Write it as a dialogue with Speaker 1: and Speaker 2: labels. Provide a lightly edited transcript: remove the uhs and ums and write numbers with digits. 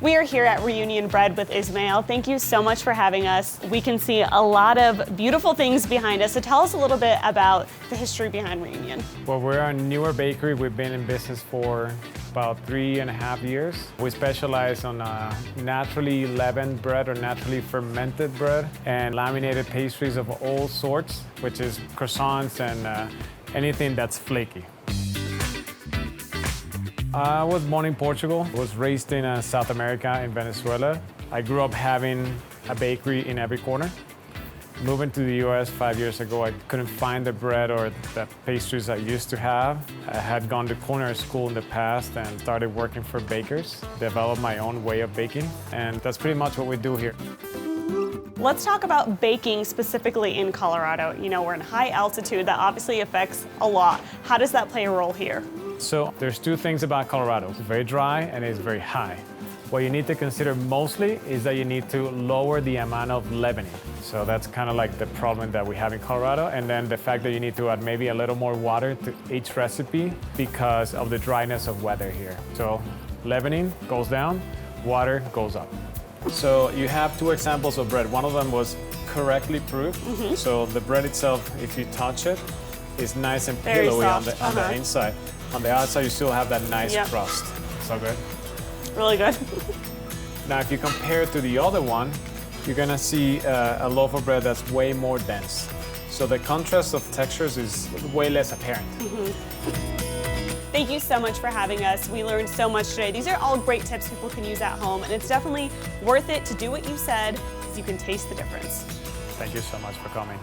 Speaker 1: We are here at Reunion Bread with Ismail. Thank you so much for having us. We can see a lot of beautiful things behind us. So tell us a little bit about the history behind Reunion.
Speaker 2: Well, we're a newer bakery. We've been in business for about 3.5 years. We specialize on naturally leavened bread or naturally fermented bread and laminated pastries of all sorts, which is croissants and anything that's flaky. I was born in Portugal. I was raised in South America, in Venezuela. I grew up having a bakery in every corner. Moving to the US 5 years ago, I couldn't find the bread or the pastries I used to have. I had gone to culinary school in the past and started working for bakers, developed my own way of baking, and that's pretty much what we do here.
Speaker 1: Let's talk about baking specifically in Colorado. You know, we're in high altitude. That obviously affects a lot. How does that play a role here?
Speaker 2: So there's two things about Colorado. It's very dry and it's very high. What you need to consider mostly is that you need to lower the amount of leavening. So that's kind of like the problem that we have in Colorado. And then the fact that you need to add maybe a little more water to each recipe because of the dryness of weather here. So leavening goes down, water goes up. So you have two examples of bread. One of them was correctly proofed. So the bread itself, if you touch it, is nice and pillowy on the inside. On the outside, you still have that nice crust. So good.
Speaker 1: Really good.
Speaker 2: Now, if you compare it to the other one, you're gonna see a loaf of bread that's way more dense. So the contrast of textures is way less apparent.
Speaker 1: Thank you so much for having us. We learned so much today. These are all great tips people can use at home, and it's definitely worth it to do what you said because you can taste the difference.
Speaker 2: Thank you so much for coming.